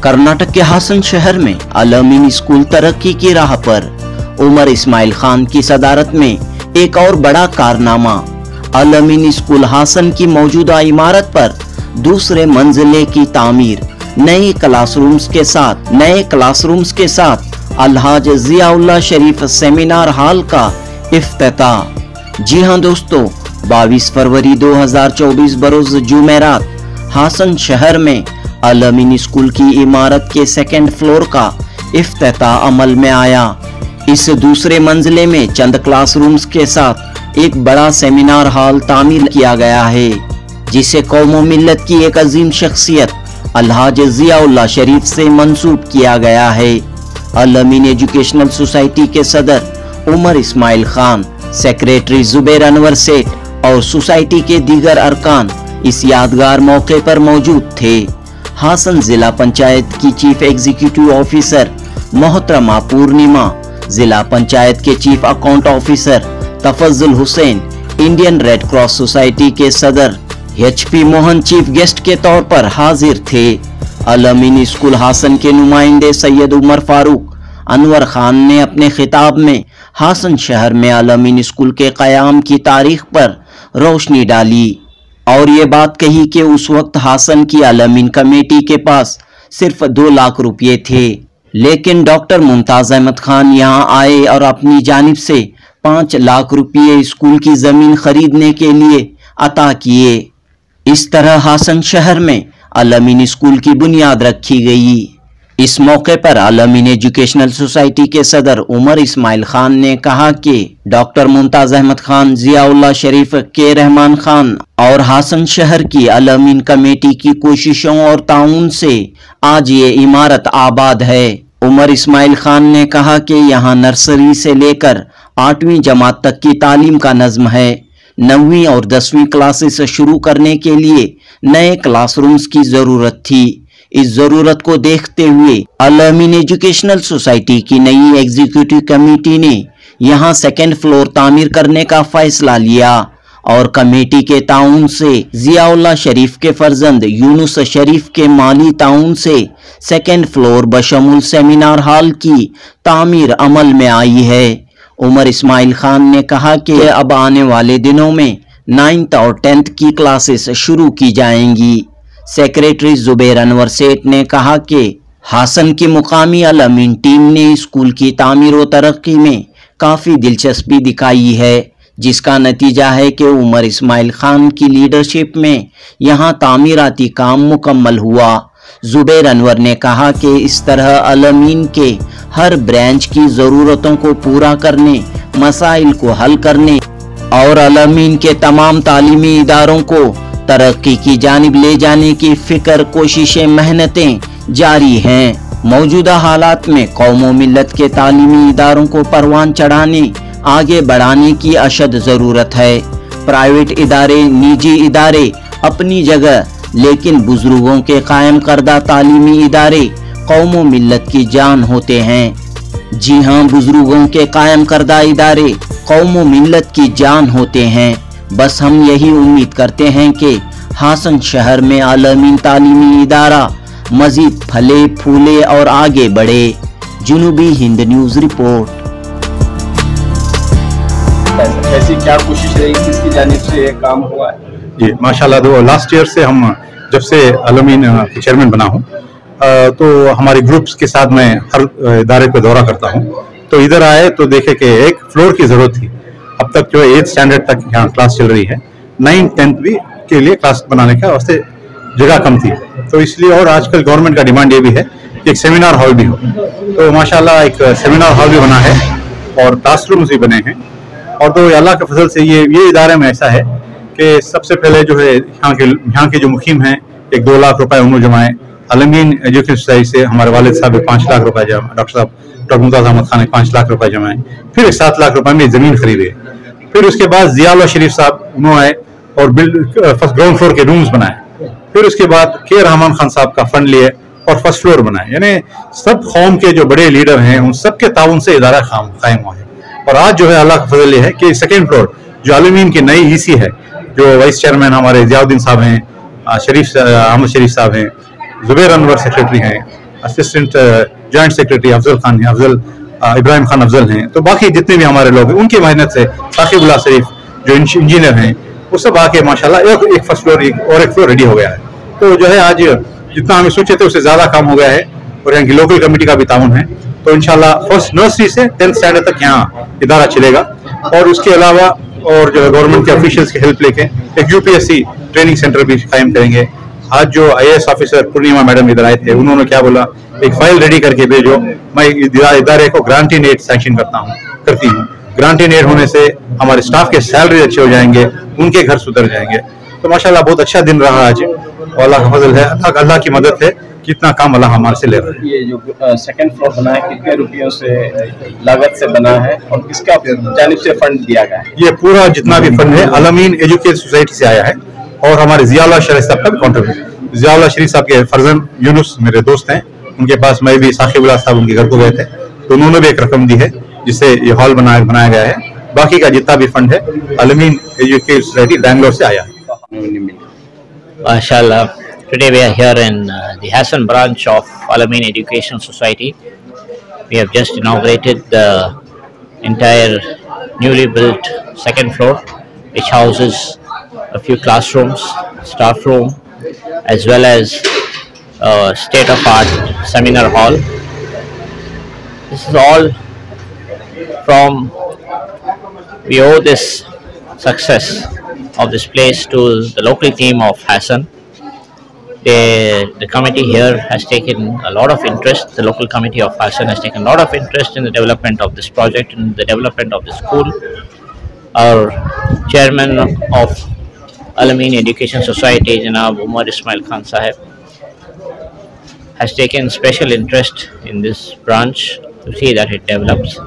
कर्नाटक के हासन शहर में अल-अमीन स्कूल तरक्की की राह पर। उमर इस्माइल खान की सदारत में एक और बड़ा कारनामा। अल-अमीन स्कूल हासन की मौजूदा इमारत पर दूसरे मंजिले की तामीर, नए क्लासरूम्स के साथ अलहाज जियाउल्लाह शरीफ सेमिनार हॉल का इफ्तिताह। जी हां दोस्तों, 22 फरवरी 2024 बरोज जुमेरात हासन शहर में अल-अमीन स्कूल की इमारत के सेकंड फ्लोर का इफ्तिताह अमल में आया। इस दूसरे मंजिले में चंद क्लासरूम्स के साथ एक बड़ा सेमिनार हॉल तामीर किया गया है, जिसे कौम व मिल्लत की एक अजीम शख्सियत अलहाज जियाउल्लाह शरीफ से मंसूब किया गया है। अल-अमीन एजुकेशनल सोसाइटी के सदर उमर इस्माइल खान, सेक्रेटरी जुबैर अनवर सेठ और सोसाइटी के दीगर अरकान इस यादगार मौके पर मौजूद थे। हासन जिला पंचायत की चीफ एग्जीक्यूटिव ऑफिसर मोहतरमा पूर्णिमा, जिला पंचायत के chief account officer Tafazzul Hussain, Indian red cross society के सदर HP मोहन चीफ गेस्ट के तौर पर हाजिर थे। अल-अमीन स्कूल हासन के नुमाइंदे सैयद उमर फारूक अनवर खान ने अपने खिताब में हासन शहर में अल-अमीन स्कूल के क़याम की तारीख पर रोशनी डाली और ये बात कही कि उस वक्त हासन की अल-अमीन कमेटी के पास सिर्फ 2 लाख रुपये थे, लेकिन डॉक्टर मुमताज अहमद खान यहाँ आए और अपनी जानिब से 5 लाख रुपये स्कूल की जमीन खरीदने के लिए अता किए। इस तरह हासन शहर में अल-अमीन स्कूल की बुनियाद रखी गई। इस मौके पर अल-अमीन एजुकेशनल सोसाइटी के सदर उमर इस्माइल खान ने कहा कि डॉक्टर मुमताज अहमद खान, जियाउल्लाह शरीफ, के रहमान खान और हासन शहर की अल-अमीन कमेटी की कोशिशों और ताउन से आज ये इमारत आबाद है। उमर इस्माइल खान ने कहा कि यहाँ नर्सरी से लेकर 8वीं जमात तक की तालीम का नज़्म है। 9वीं और 10वीं क्लासेस शुरू करने के लिए नए क्लासरूम्स की जरूरत थी। इस जरूरत को देखते हुए अल-अमीन एजुकेशनल सोसाइटी की नई एग्जीक्यूटिव कमेटी ने यहाँ सेकंड फ्लोर तामीर करने का फैसला लिया और कमेटी के ताउन से जियाउल्लाह शरीफ के फर्जंद यूनुस शरीफ के माली ताउन से सेकंड फ्लोर बशमुल सेमिनार हॉल की तामीर अमल में आई है। उमर इस्माइल खान ने कहा कि अब आने वाले दिनों में 9th और 10th की क्लासेस शुरू की जाएंगी। सेक्रेटरी जुबैर अनवर सेठ ने कहा कि हासन की मुकामी अल-अमीन टीम ने स्कूल की तामीर व तरक्की में काफ़ी दिलचस्पी दिखाई है, जिसका नतीजा है कि उमर इस्माइल खान की लीडरशिप में यहाँ तामीराती काम मुकम्मल हुआ। जुबैर अनवर ने कहा कि इस तरह अल-अमीन के हर ब्रांच की ज़रूरतों को पूरा करने, मसाइल को हल करने और अल-अमीन के तमाम तालीमी इदारों को तरक्की की जानिब ले जाने की फिक्र, कोशिशें, मेहनतें जारी हैं। मौजूदा हालात में कौम व मिल्लत के तालीमी इदारों को परवान चढ़ाने, आगे बढ़ाने की अशद ज़रूरत है। प्राइवेट इदारे, निजी इदारे अपनी जगह, लेकिन बुजुर्गों के कायम करदा तालीमी इदारे कौम व मिल्लत की जान होते हैं। जी हाँ, बुजुर्गों के कायम करदा इदारे कौम व मिल्लत की जान होते हैं। बस हम यही उम्मीद करते हैं कि हासन शहर में अल-अमीन तालीमी इदारा मजीद फले फूले और आगे बढ़े। जुनूबी हिंद न्यूज़ रिपोर्ट। ऐसी क्या कोशिश रही, किसकी जानिब से ये काम हुआ है? जी माशाल्लाह, लास्ट ईयर से हम जब से अल-अमीन चेयरमैन बना हूँ तो हमारे ग्रुप्स के साथ मैं हर इदारे को दौरा करता हूँ। तो इधर आए तो देखे कि एक फ्लोर की ज़रूरत थी। अब तक जो 8th स्टैंडर्ड तक यहाँ क्लास चल रही है, 9th 10th भी के लिए क्लास बनाने का वास्ते जगह कम थी। तो इसलिए, और आजकल गवर्नमेंट का डिमांड ये भी है कि एक सेमिनार हॉल भी हो। तो माशाल्लाह एक सेमिनार हॉल भी बना है और क्लासरूम्स भी बने हैं। और तो अल्लाह के फजल से ये इदारे में ऐसा है कि सबसे पहले जो है यहाँ के जो मुखीम हैं, एक 2 लाख रुपए उन्होंने जमाए। अल-अमीन एजुकेशन सोसाइटी से हमारे वालिद साहब 5 लाख रुपए जमा, डॉक्टर मुमताज अहमद खान ने 5 लाख रुपए जमाए। फिर 7 लाख रुपए में ज़मीन खरीदे। फिर उसके बाद जियाउल्लाह शरीफ साहब उन्होंने आए और फर्स्ट ग्राउंड फ्लोर के रूम्स बनाए। फिर उसके बाद के रहमान खान साहब का फंड लिए और फर्स्ट फ्लोर बनाए। यानी सब कौम के जो बड़े लीडर हैं उन सब के ताउन से इदारा कायम हुआ है। और आज जो है अल्लाह का फजल है कि सेकेंड फ्लोर जो अल-अमीन की नई EC है, जो वाइस चेयरमैन हमारे जियाउद्दीन साहब हैं, अहमद शरीफ साहब हैं, जुबैर अनवर सेक्रेटरी हैं, assistant joint secretary Afzal Khan है, इब्राहिम खान अफजल हैं, तो बाकी जितने भी हमारे लोग हैं उनकी मेहनत से साकिबुल्लाह शरीफ जो इंजीनियर हैं वो सब आके माशाल्लाह एक फर्स्ट फ्लोर और एक फ्लोर रेडी हो गया है। तो जो है आज जितना हमें सोचे थे उससे ज्यादा काम हो गया है और यहाँ की लोकल कमेटी का भी ताउन है। तो इंशाल्लाह फर्स्ट नर्सरी से 10th स्टैंडर्ड तक यहाँ इदारा चलेगा और उसके अलावा और जो गवर्नमेंट के ऑफिशियल्स की हेल्प लेके एक यूपीएससी ट्रेनिंग सेंटर भी कायम करेंगे। आज जो आईएएस ऑफिसर पूर्णिमा मैडम इधर आए थे, उन्होंने क्या बोला, एक फाइल रेडी करके भेजो, मैं इदारे को ग्रांटी एड सैंक्शन करती हूँ। ग्रांटी एड होने से हमारे स्टाफ के सैलरी अच्छे हो जाएंगे, उनके घर सुधर जाएंगे। तो माशाल्लाह बहुत अच्छा दिन रहा आज और अल्लाह का फजल है, अल्लाह की मदद है, कितना काम अल्लाह हमारे से ले रहा है। ये जो सेकंड फ्लोर बना है कितने रुपयों से लागत से बना है और किसका जानिब से फंड दिया गया है? ये पूरा जितना भी फंड है अल-अमीन एजुकेशन सोसाइटी से आया है और हमारे जियाउल्लाह शरीफ साहब का भी कॉन्ट्रीब्यूशन। जियाउल्लाह शरीफ साहब के फर्जन यूनुस मेरे दोस्त हैं, उनके पास मैं भी साकिबुल्लाह साहब उनके घर को गए थे, तो उन्होंने भी एक रकम दी है जिससे ये हॉल बनाया गया है। बाकी का जितना भी फंड है अल-अमीन एजुकेशन सोसाइटी बैंगलोर से आया है। Mashallah, today we are here in the Hassan branch of Al-Amin Education Society. We have just inaugurated the entire newly built second floor, which houses a few classrooms, staff room, as well as a state-of-art seminar hall. This is all we owe this success of this place to the local team of Hassan. The committee here has taken a lot of interest. The local committee of Hassan has taken a lot of interest in the development of this project and the development of the school. Our chairman of Al-Amin Education Society, Janab Umar Ismail Khan Sahib, has taken special interest in this branch to see that it develops.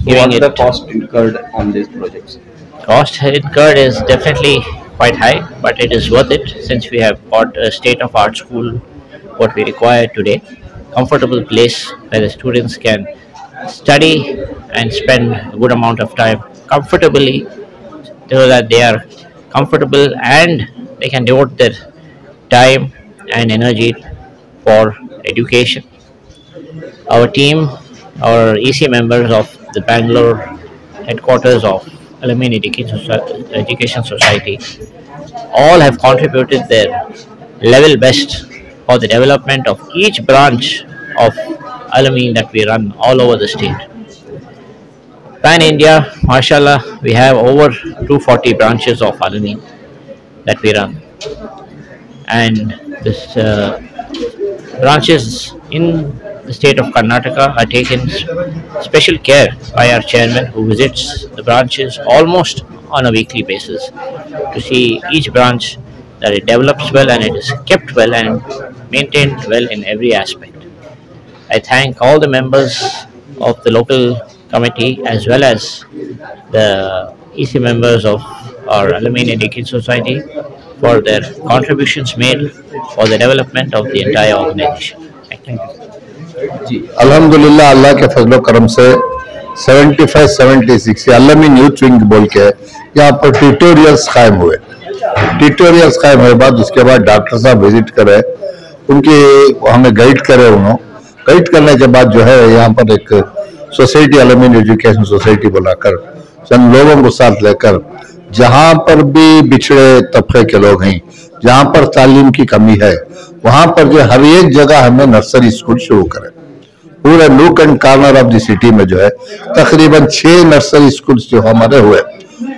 What the cost incurred on these projects? Cost incurred is definitely quite high, but it is worth it since we have got a state-of-art school, what we require today. Comfortable place where the students can study and spend a good amount of time comfortably, so that they are comfortable and they can devote their time and energy for education. Our team, our EC members of the Bangalore headquarters of Al-Amin Education Society, all have contributed their level best for the development of each branch of Al-Amin that we run all over the state. Pan India, mashallah, we have over 240 branches of Al-Amin that we run, and this branches in the state of Karnataka are taken special care by our chairman, who visits the branches almost on a weekly basis to see each branch that it develops well and it is kept well and maintained well in every aspect. I thank all the members of the local committee as well as the EC members of our Al-Amin Education Society for their contributions made for the development of the entire organization. Thank you. अल्हम्दुलिल्लाह अल्लाह के फजलो करम से 75-76 Al-Ameen youth wing बोल के यहाँ पर tutorials कायम हुए। ट्यूटोरियल्स कायम हुए बाद उसके बाद डॉक्टर साहब विजिट करे, उनकी हमें गाइड करे। उन्होंने गाइड करने के बाद जो है यहाँ पर एक सोसाइटी अल-अमीन एजुकेशन सोसाइटी बुलाकर चंद लोगों को साथ लेकर जहाँ पर भी बिछड़े तबके के लोग हैं, जहाँ पर तालीम की कमी है, वहां पर जो हर एक जगह हमें नर्सरी स्कूल शुरू करें। पूरे nook and corner of the city में जो है तकरीबन 6 नर्सरी स्कूल जो हमारे हुए,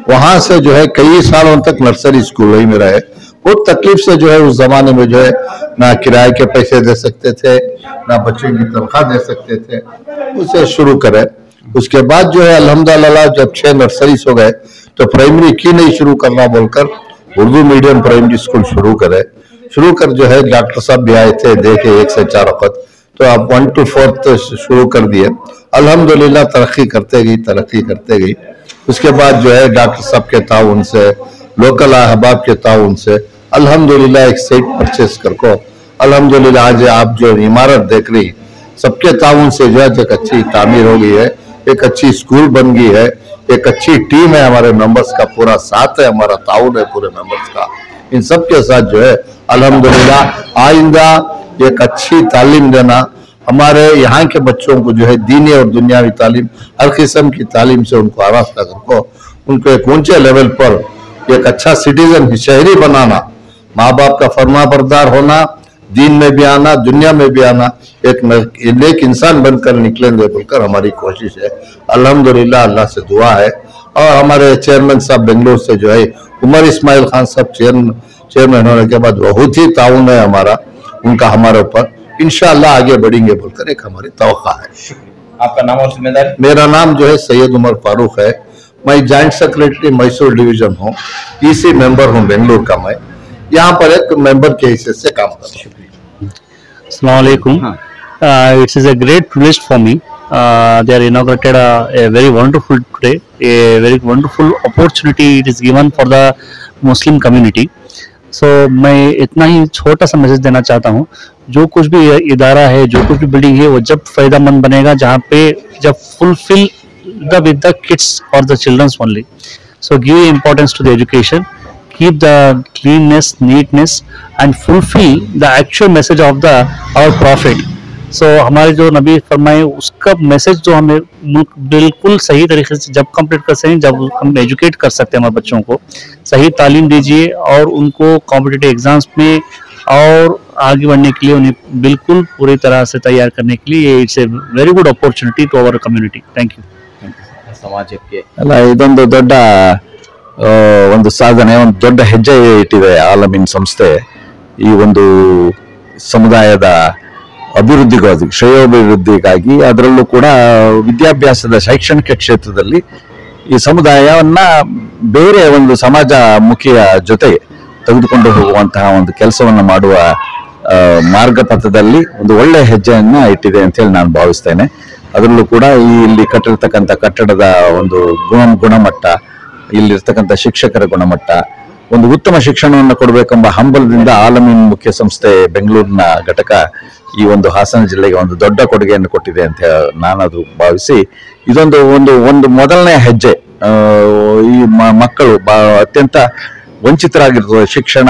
वहां से जो है कई सालों तक नर्सरी स्कूल वही में रहे। बहुत तकलीफ से जो है उस जमाने में जो है ना किराए के पैसे दे सकते थे, ना बच्चों की तनख्वाह दे सकते थे, उसे शुरू करे। उसके बाद जो है अल्हम्दुलिल्लाह जब 6 नर्सरीज हो गए तो प्राइमरी की नहीं शुरू करना बोलकर उर्दू मीडियम प्राइमरी स्कूल शुरू कर जो है डॉक्टर साहब भी आए थे, देखे 1 से 4 वक्त, तो आप 1 to 4 शुरू कर दिए। अल्हम्दुलिल्लाह तरक्की करते गई। उसके बाद जो है डॉक्टर साहब के ताउन से, लोकल अहबाब के ताउन से अल्हम्दुलिल्लाह एक साइट परचेस करको अल्हम्दुलिल्लाह आज आप जो इमारत देख रही सबके ताउन से जो है एक अच्छी तामीर हो गई है, एक अच्छी स्कूल बन गई है, एक अच्छी टीम है, हमारे मेंबर्स का पूरा साथ है, हमारा ताउन है पूरे मेंबर्स का। इन सब के साथ जो है अल्हम्दुलिल्लाह आइंदा एक अच्छी तालीम देना, हमारे यहाँ के बच्चों को जो है दीनी और दुनियावी तालीम, हर किस्म की तालीम से उनको आरास्ता करके उनको एक ऊंचे लेवल पर एक अच्छा सिटीजन शहरी बनाना, माँ बाप का फरमा बरदार होना, दीन में भी आना, दुनिया में भी आना, एक नेक इंसान बनकर निकलेंगे बोलकर हमारी कोशिश है। अल्हम्दुलिल्लाह, अल्लाह से दुआ है। और हमारे चेयरमैन साहब बेंगलोर से जो है उमर इस्माइल खान साहब चेयरमैन होने के बाद बहुत ही ताउन है हमारा, उनका हमारे ऊपर। इंशाअल्लाह आगे बढ़ेंगे बोलकर एक हमारी तवक्का है। आपका नाम और जिम्मेदारी? मेरा नाम जो है सैयद उमर फारूक है। मैं जॉइंट सेक्रेटरी मैसूर डिवीजन हूँ, ईसी मेंबर हूँ बेंगलोर का। मैं यहाँ पर एक मेंबर के हिस्से से काम कर रहा हूँ। Assalamu alaikum. It is a great privilege for me. They are inaugurated a very wonderful today, a very wonderful opportunity it is given for the Muslim community. So मैं इतना ही छोटा सा मैसेज देना चाहता हूँ, जो कुछ भी इदारा है, जो कुछ भी बिल्डिंग है, वो जब फायदेमंद बनेगा जहाँ पे जब fulfil with the kids or the children's only. So give importance to the education, keep the cleanness, neatness and fulfill the actual message of the our prophet. So हमारे जो नबी फरमाए उसका मैसेज जो हमें बिल्कुल सही तरीके से जब कंप्लीट कर सकें, जब हम एजुकेट कर सकते हैं हमारे बच्चों को, सही तालीम दीजिए और उनको कॉम्पिटिटिव एग्जाम्स में और आगे बढ़ने के लिए उन्हें बिल्कुल पूरी तरह से तैयार करने के लिए it's a very good opportunity to our community. Thank you. ಸಮಾಜಕ್ಕೆ ಅಲ್ಲ, ಇದೊಂದು ದೊಡ್ಡ ಒಂದು ಸಾಧನೆ, ಒಂದು ದೊಡ್ಡ ಹೆಜ್ಜೆ ಇಟ್ಟಿದೆ ಆಲಮೀನ್ ಸಂಸ್ಥೆ ಈ ಒಂದು ಸಮುದಾಯದ ಅಭಿವೃದ್ಧಿಗಾಗಿ, ಶ್ರೇಯೋಭಿವೃದ್ಧಿಗಾಗಿ. ಅದರಲ್ಲೂ ಕೂಡ ವಿದ್ಯಾಭ್ಯಾಸದ ಶೈಕ್ಷಣಿಕ ಕ್ಷೇತ್ರದಲ್ಲಿ ಈ ಸಮುದಾಯವನ್ನ ಬೇರೆ ಒಂದು ಸಮಾಜಮುಖಿಯ ಜೊತೆಗೆ ತೆಗೆದುಕೊಂಡು ಹೋಗುವಂತಹ ಒಂದು ಕೆಲಸವನ್ನ ಮಾಡುವ ಮಾರ್ಗಪಥದಲ್ಲಿ ಒಂದು ಒಳ್ಳೆ ಹೆಜ್ಜೆಯನ್ನ ಇಟ್ಟಿದೆ ಅಂತ ಹೇಳಿ ನಾನು ಭಾವಿಸ್ತೇನೆ. ಅದರಲ್ಲೂ ಕೂಡ ಇಲ್ಲಿ ಕಟ್ಟಿರ್ತಕ್ಕಂಥ ಕಟ್ಟಡದ ಒಂದು ಗುಣಮಟ್ಟ, ಇಲ್ಲಿರ್ತಕ್ಕಂಥ ಶಿಕ್ಷಕರ ಗುಣಮಟ್ಟ, ಒಂದು ಉತ್ತಮ ಶಿಕ್ಷಣವನ್ನು ಕೊಡಬೇಕೆಂಬ ಹಂಬಲದಿಂದ ಆಲಮೀನ್ ಮುಖ್ಯ ಸಂಸ್ಥೆ ಬೆಂಗಳೂರಿನ ಘಟಕ ಈ ಒಂದು ಹಾಸನ ಜಿಲ್ಲೆಗೆ ಒಂದು ದೊಡ್ಡ ಕೊಡುಗೆಯನ್ನು ಕೊಟ್ಟಿದೆ ಅಂತ ನಾನು ಅದು ಭಾವಿಸಿ, ಇದೊಂದು ಒಂದು ಮೊದಲನೇ ಹೆಜ್ಜೆ. ಈ ಮಕ್ಕಳು ಅತ್ಯಂತ ವಂಚಿತರಾಗಿರ್ತದೆ, ಶಿಕ್ಷಣ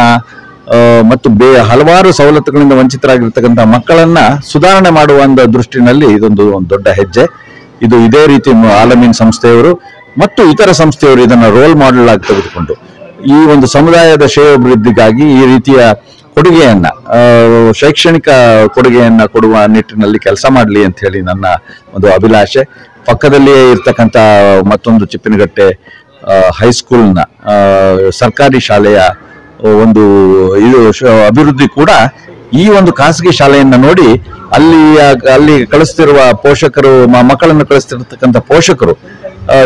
ಮತ್ತು ಹಲವಾರು ಸವಲತ್ತುಗಳಿಂದ ವಂಚಿತರಾಗಿರ್ತಕ್ಕಂಥ ಮಕ್ಕಳನ್ನ ಸುಧಾರಣೆ ಮಾಡುವ ಒಂದು ದೃಷ್ಟಿನಲ್ಲಿ ಇದೊಂದು ದೊಡ್ಡ ಹೆಜ್ಜೆ. ಇದು ಇದೇ ರೀತಿ ಆಲಮೀನ್ ಸಂಸ್ಥೆಯವರು ಮತ್ತು ಇತರ ಸಂಸ್ಥೆಯವರು ಇದನ್ನ ರೋಲ್ ಮಾಡೆಲ್ ಆಗಿ ತೆಗೆದುಕೊಂಡು ಈ ಒಂದು ಸಮುದಾಯದ ಶ್ರೇಯೋಭಿವೃದ್ಧಿಗಾಗಿ ಈ ರೀತಿಯ ಕೊಡುಗೆಯನ್ನ, ಶೈಕ್ಷಣಿಕ ಕೊಡುಗೆಯನ್ನ ಕೊಡುವ ನಿಟ್ಟಿನಲ್ಲಿ ಕೆಲಸ ಮಾಡಲಿ ಅಂತ ಹೇಳಿ ನನ್ನ ಒಂದು ಅಭಿಲಾಷೆ. ಪಕ್ಕದಲ್ಲಿಯೇ ಇರ್ತಕ್ಕಂಥ ಮತ್ತೊಂದು ಚಿಪ್ಪಿನಗಟ್ಟೆ ಹೈಸ್ಕೂಲ್ನ ಸರ್ಕಾರಿ ಶಾಲೆಯ ಒಂದು ಇದು ಅಭಿವೃದ್ಧಿ ಕೂಡ ಈ ಒಂದು ಖಾಸಗಿ ಶಾಲೆಯನ್ನ ನೋಡಿ ಅಲ್ಲಿ ಕಳಿಸ್ತಿರುವ ಪೋಷಕರು, ಮಕ್ಕಳನ್ನು ಕಳಿಸ್ತಿರ್ತಕ್ಕಂಥ ಪೋಷಕರು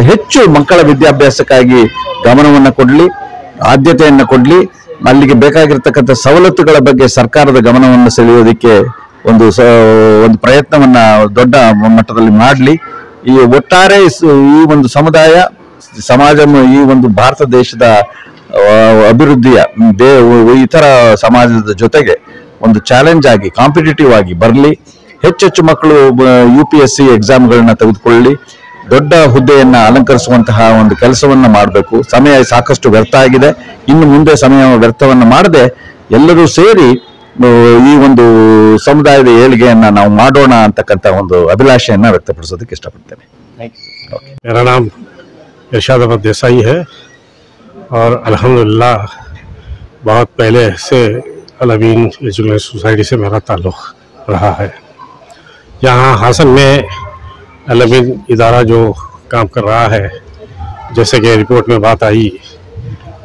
ಹೆಚ್ಚು ಮಕ್ಕಳ ವಿದ್ಯಾಭ್ಯಾಸಕ್ಕಾಗಿ ಗಮನವನ್ನ ಕೊಡ್ಲಿ, ಆದ್ಯತೆಯನ್ನ ಕೊಡ್ಲಿ, ಅಲ್ಲಿಗೆ ಬೇಕಾಗಿರ್ತಕ್ಕಂಥ ಸವಲತ್ತುಗಳ ಬಗ್ಗೆ ಸರ್ಕಾರದ ಗಮನವನ್ನು ಸೆಳೆಯೋದಿಕ್ಕೆ ಒಂದು ಪ್ರಯತ್ನವನ್ನ ದೊಡ್ಡ ಮಟ್ಟದಲ್ಲಿ ಮಾಡಲಿ. ಈ ಒಟ್ಟಾರೆ ಈ ಒಂದು ಸಮಾಜ ಈ ಒಂದು ಭಾರತ ದೇಶದ ಅಭಿವೃದ್ಧಿಯ ಇತರ ಸಮಾಜದ ಜೊತೆಗೆ ಒಂದು ಚಾಲೆಂಜ್ ಆಗಿ, ಕಾಂಪಿಟೇಟಿವ್ ಆಗಿ ಬರಲಿ. ಹೆಚ್ಚೆಚ್ಚು ಮಕ್ಕಳು UPSC ಎಕ್ಸಾಮ್ಗಳನ್ನ ತೆಗೆದುಕೊಳ್ಳಿ, ದೊಡ್ಡ ಹುದ್ದೆಯನ್ನ ಅಲಂಕರಿಸುವಂತಹ ಒಂದು ಕೆಲಸವನ್ನ ಮಾಡಬೇಕು. ಸಮಯ ಸಾಕಷ್ಟು ವ್ಯರ್ಥ ಆಗಿದೆ, ಇನ್ನು ಮುಂದೆ ಸಮಯ ವ್ಯರ್ಥವನ್ನ ಮಾಡದೆ ಎಲ್ಲರೂ ಸೇರಿ ಈ ಒಂದು ಸಮುದಾಯದ ಏಳಿಗೆಯನ್ನ ನಾವು ಮಾಡೋಣ ಅಂತಕ್ಕಂಥ ಒಂದು ಅಭಿಲಾಷೆಯನ್ನ ವ್ಯಕ್ತಪಡಿಸೋದಕ್ಕೆ ಇಷ್ಟಪಡ್ತೇನೆ. मेरा नाम इरशाद अहमद देसाई है और अल्हम्दुलिल्लाह बहुत पहले से आलमीन एजुकेशन सोसाइटी से मेरा ताल्लुक़ रहा है। यहाँ हासन में आलमीन इदारा जो काम कर रहा है, जैसे कि रिपोर्ट में बात आई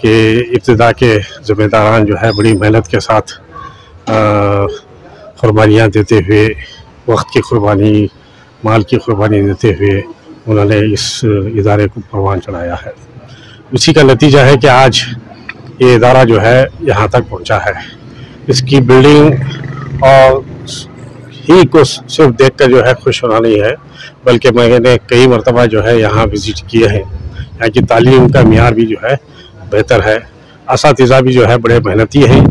कि इब्तिदा के ज़िम्मेदारान जो है बड़ी मेहनत के साथ कुर्बानियाँ देते हुए, वक्त की कुर्बानी, माल की कुर्बानी देते हुए उन्होंने इस इदारे को परवान चढ़ाया है। उसी का नतीजा है कि आज ये इदारा जो है यहाँ तक पहुँचा है। इसकी बिल्डिंग और ही को सिर्फ देखकर जो है खुश होना नहीं है, बल्कि मैंने कई मरतबा जो है यहाँ विज़िट किए हैं। यहाँ की तालीम का मियार भी जो है बेहतर है, असातिज़ा भी जो है बड़े मेहनती हैं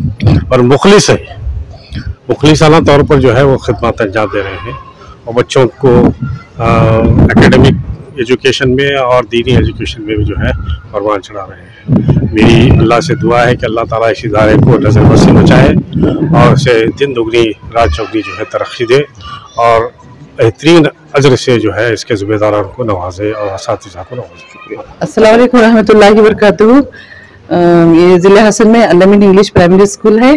और मुखलिस है, मुखलिसाना तौर पर जो है वो खिदमत अंजाम दे रहे हैं और बच्चों को एकेडमिक एजुकेशन में और दीनी एजुकेशन में भी जो है परवान चढ़ा रहे हैं। मेरी अल्लाह से दुआ है कि अल्लाह ताला इस इदारे को नज़र बद से बचाए और इसे दिन दुगनी रात चौगनी जो है तरक्की दे और बेहतरीन अजर से जो है इसके ज़िम्मेदारान को नवाजे और असातिज़ा को नवाजे। अस्सलाम वालेकुम रहमतुल्लाहि व बरकातुहू। ये ज़िला हसन में अल-अमीन इंग्लिश प्राइमरी स्कूल है।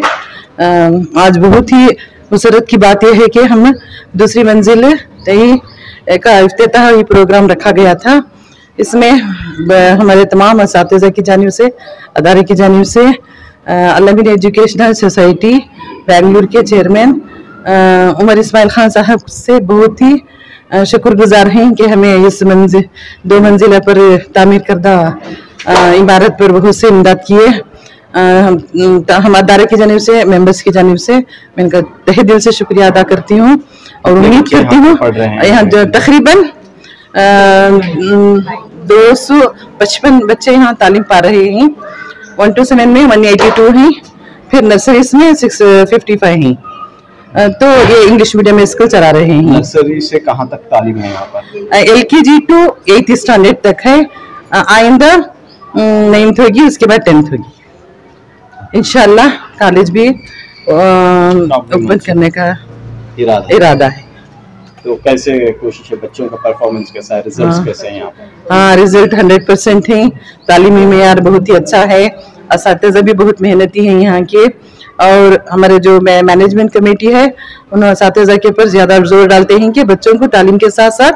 आज बहुत ही मुसरत की बात यह है कि हम दूसरी मंजिल का इफ्तिताही प्रोग्राम रखा गया था। इसमें हमारे तमाम असातिज़ा की जानिब से, अदारे की जानिब से, अल-अमीन एजुकेशनल सोसाइटी बेंगलुरु के चेयरमैन उमर इस्माइल खान साहब से बहुत ही शुक्रगुजार हैं कि हमें इस दो मंजिला पर तामीर करदा इमारत पर बहुत से इमदाद किए। हम अदारे की जानिब से, मेंबर्स की जानिब से मैं इनका तहे दिल से शुक्रिया अदा करती हूँ और उम्मीद करती हूँ यहाँ तकरीबन 255 बच्चे यहाँ तालीम पा रहे हैं। 1 to 7 में 182 हैं, फिर नर्सरीज में 655 हैं। तो ये इंग्लिश मीडियम में स्कूल चला रहे हैं। नर्सरी से कहाँ तक तालीम है यहाँ पर? LKG to 8th स्टैंडर्ड तक है। आइंदा 9th होगी, उसके बाद 10th होगी। इंशाल्लाह कॉलेज भी ओपन करने का इरादा है। तो कैसे कोशिश है, बच्चों का परफॉर्मेंस कैसा है, रिजल्ट्स कैसे हैं यहाँ पर? हाँ, रिजल्ट 100% है। तालीमी मेयार बहुत ही अच्छा है। असातिज़ा भी बहुत मेहनती हैं यहाँ के, और हमारे जो मैनेजमेंट कमेटी है उन असातिज़ा के ऊपर ज़्यादा जोर डालते हैं कि बच्चों को तालीम के साथ साथ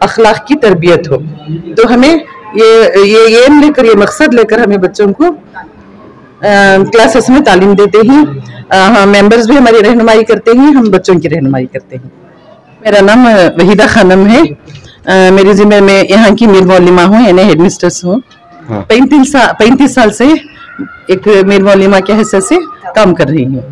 अखलाक की तरबियत हो। तो हमें ये एम लेकर, ये मकसद लेकर हमें बच्चों को क्लासेस में तालीम देते हैं। मेंबर्स भी हमारी रहनुमाई करते हैं, हम बच्चों की रहनुमाई करते हैं। मेरा नाम वहीदा खानम है। मेरी जिम्मे में यहाँ की मीर मौलिमा हूँ, यानी हेड मिस्ट्रेस हूँ। 35 साल से एक मीर मौलिमा के हिस्से से काम कर रही हूँ।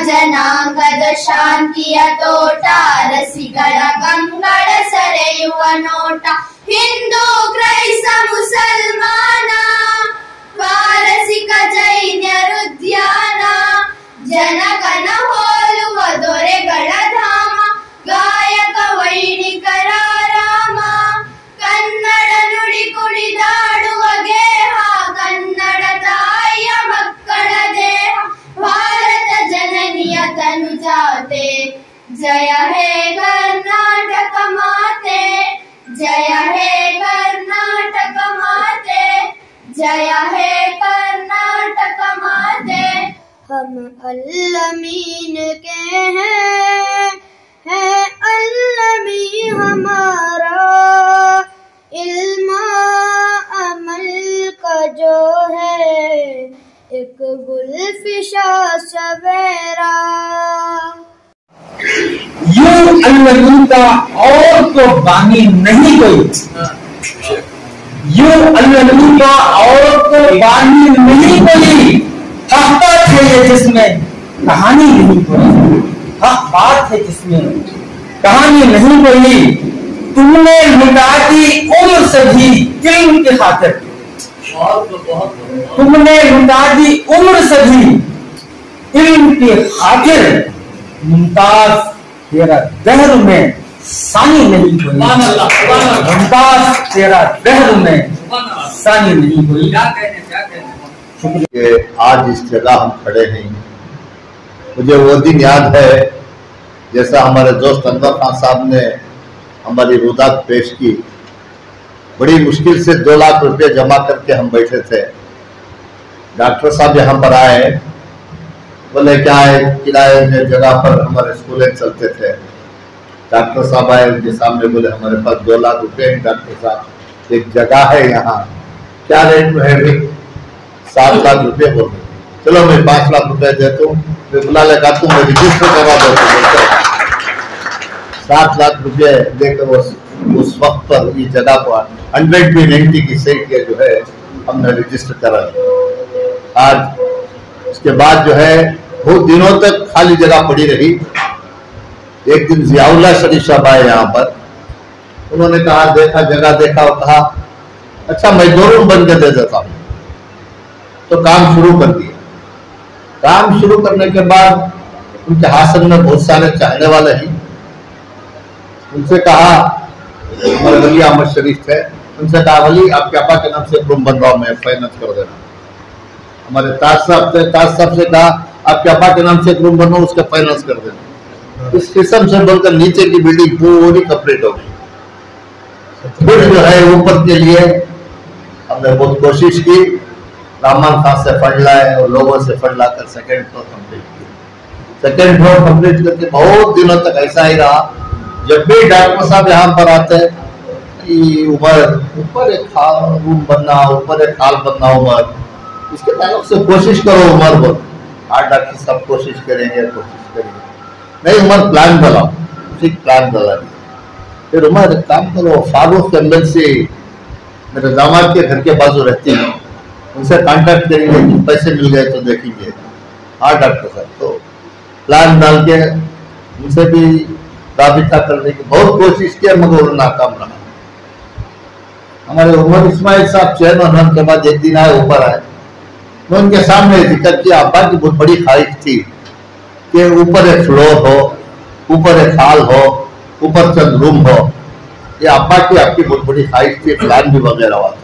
ಜನಾಂಗದ ಶಾಂತಿಯ ತೋಟ ರಸಿಗಳ ಗಂಗಳ ಸೆರೆಯುವ ನೋಟ ಹಿಂದೂ ಕ್ರೈಸ್ತ ಮುಸಲ್ಮಾನ ಪಾರಸಿಕ ಜೈನ್ಯರುದ್ಯಾನ ಜನಗಣ ಹೋಲುವ ದೊರೆಗಳ ಧಾಮ ಗಾಯಕ ವೈಣಿಕರ ರಾಮ ಕನ್ನಡ ನುಡಿ ಕುಣಿದಾಡುವ ಗೇಹ ಕನ್ನಡ ತಾಯಿಯ ಮಕ್ಕಳ ದೇಹ ಭಾರತ ಜನನಿಯ ತನು ಜಾತೆ ಜಯ ಹೇ ಕರ್ನಾಟಕ ಮಾತೆ जय हे कर्नाटक माते जय हे कर्नाटक माते। हम अल-अमीन के हैं अल-अमी हमारा इल्म अमल का गुलफिशा सवेरा। यूं अल्लाह का और तो बानी नहीं कोई, यूं अल्लाह का और तो बानी नहीं कोई, हक़ है ये जिसमें कहानी नहीं कोई, हक़ बात है जिसमें कहानी नहीं कोई। तुमने लुटा दी उम्र सभी इल्म की खातिर, तुमने लुटा दी उम्र सभी इल्म की खातिर, मुमताज तेरा दहर में सानी नहीं कोई, मुमताज तेरा दहर में सानी नहीं कोई। आज इस जगह हम खड़े हैं, मुझे वो दिन याद है जैसा हमारे दोस्त अनवर खान साहब ने हमारी रुदात पेश की। बड़ी मुश्किल से 2 लाख रुपए जमा करके हम बैठे थे। डॉक्टर साहब यहाँ पर आए, बोले क्या है, किराए की जगह पर हमारे स्कूलें चलते थे। डॉक्टर साहब आए, उनके सामने बोले हमारे पास 2 लाख रुपए हैं डॉक्टर साहब, एक जगह है यहाँ, क्या रेट में है भाई? 7 लाख रुपए बोले। चलो मैं 5 लाख रुपए देता हूँ, मैं बुला लगा तू, मैं रजिस्टर करवा देता हूँ। 7 लाख रुपए देकर उस वक्त पर इस जगह पर 190 की सीट जो है हमने रजिस्टर करा। आज उसके बाद जो है बहुत दिनों तक खाली जगह पड़ी रही। एक दिन जियाउल्लाह शरीफ साहब आए यहाँ पर, उन्होंने कहा, देखा जगह देखा और कहा अच्छा मैं 2 रूम बन के दे देता हूँ। तो काम शुरू कर दिया। काम शुरू करने के बाद उनके हासन में बहुत सारे चाहने वाले हैं। उनसे कहा, हमारे वली अहमद शरीफ थे, उनसे कहा वली आपके आपा के नाम से एक रूम बनवाओ, मैं फाइनेंस कर देना। हमारे ताज साहब थे, ताज साहब से कहा आपके आपा के नाम से एक रूम बनवाओ, उसका फाइनेंस कर देना। इस किस्म से बोलकर नीचे की बिल्डिंग पूरी कंप्लीट हो गई। फिर जो है ऊपर के लिए हमने बहुत कोशिश की, रहमान खान से फंड लाए और लोगों से फंड लाकर 2nd फ्लोर कंप्लीट किया। 2nd फ्लोर कंप्लीट करके बहुत दिनों तक ऐसा ही रहा। जब भी डॉक्टर साहब यहाँ पर आते, ऊपर एक रूम बनना, ऊपर एक हाल बनना, उमर इसके ताल्लुक से कोशिश करो उमर बोल। हाँ डॉक्टर साहब कोशिश करेंगे, नहीं उमर प्लान बनाओ, ठीक प्लान बना दिया। फिर उमर एक काम करो, फारूक एम्बेल से मेरे दामाद के घर के बाजू रहती है, उनसे कांटेक्ट करेंगे, पैसे मिल गए तो देखेंगे। हाँ डॉक्टर साहब, तो प्लान डाल के उनसे भी राबिता करने की बहुत कोशिश की, मगर वो नाकाम रहा। हमारे उमर इस्माइल साहब चेयरमैन होने के बाद एक दिन आए, ऊपर आए, मैं उनके सामने जिक्र किया, अब्बा की बहुत बड़ी ख्वाहिश थी कि ऊपर एक फ्लोर हो, ऊपर एक हॉल हो, ऊपर चंद रूम हो। ये अब्बा की आपकी बहुत बड़ी ख्वाहिश थी, प्लान भी वगैरह हुआ था।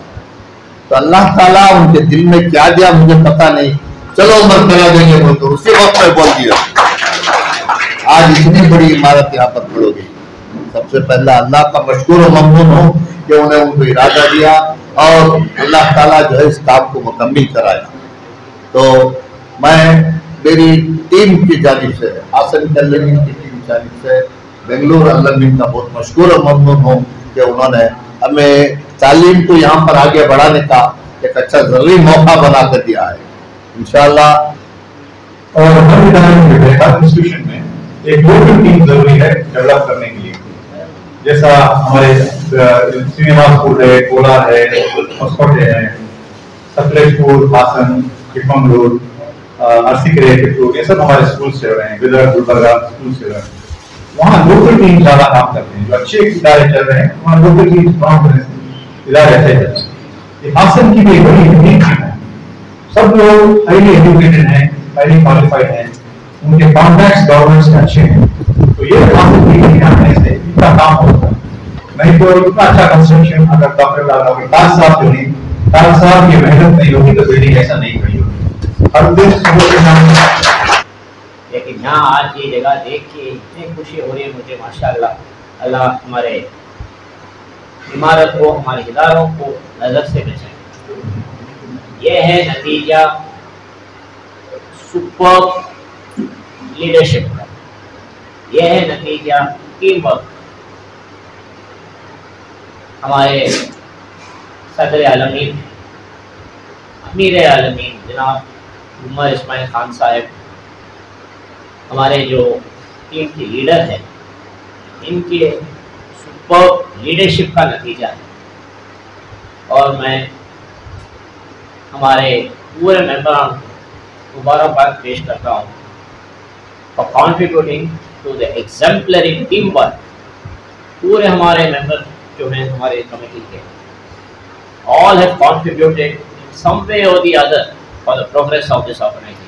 तो अल्लाह ताला उनके दिल में क्या दिया मुझे पता नहीं, चलो उमर करा देंगे बोल, तो उसी वक्त में बोल दिया। आज इतनी बड़ी इमारत यहाँ पर खड़ी गई। सबसे पहला अल्लाह का मशकूर और ममनून हूँ कि उन्हें उनको इरादा दिया और अल्लाह ताला जो है इस काम को मुकम्मल कराया। तो मैं मेरी टीम की जानिब से, हासन कल्याणी की टीम की जानिब से बेंगलुरु अल-अमीन का बहुत मशकूर और ममनून हूँ कि उन्होंने हमें तालीम को यहाँ पर आगे बढ़ाने का एक अच्छा जरूरी मौका बना कर दिया है इंशाअल्लाह। और हर इदारे में, हर इंस्टीट्यूशन में एक लोकल टीम जरूरी है डेवलप करने के लिए। जैसा हमारे सिनेमा स्कूल है, कोलार है, मस्कोटे है, सतलेज स्कूल, हासन, चिकमंगलूर, अर्सिकरे, ये सब हमारे स्कूल से रहे हैं, विदर गुलबर्गा स्कूल से रहे हैं। वहाँ लोकल टीम ज्यादा काम करते हैं। जो अच्छे इदारे चल रहे हैं वहाँ लोकल टीम काम करने से इदारे अच्छे चलते हैं। हासन की भी एक बड़ी यूनिक टीम है, सब लोग हाईली एजुकेटेड हैं, हाईली क्वालिफाइड हैं, उनके कॉन्टैक्ट्स गवर्नेंस में अच्छे हैं। तो ये हासन की टीम आने से इतना काम होता है। नहीं तो इतना अच्छा कंस्ट्रक्शन अगर डॉक्टर ताज साहब जो नहीं, ताज साहब की मेहनत नहीं होगी तो बिल्डिंग ऐसा नहीं खड़ी होगी। हर दिन सुबह के नाम। लेकिन यहाँ आज ये जगह देख के इतनी खुशी हो रही है मुझे, माशाअल्लाह। अल्लाह हमारे इमारत को, हमारे इदारों को नज़र से बचाए। ये है नतीजा सुपर लीडरशिप का, यह है नतीजा टीम वर्क। हमारे सदर आलमीन, अमीर आलमीन जनाब उमर इस्माइल खान साहब हमारे जो टीम के लीडर हैं, इनके सुपर लीडरशिप का नतीजा है। और मैं हमारे पूरे मेंबरान को मुबारकबाद पेश करता हूँ for contributing to the exemplary team work. पूरे हमारे मेंबर जो हैं हमारे कमेटी के, all have contributed in some way or the other for the progress of this organization.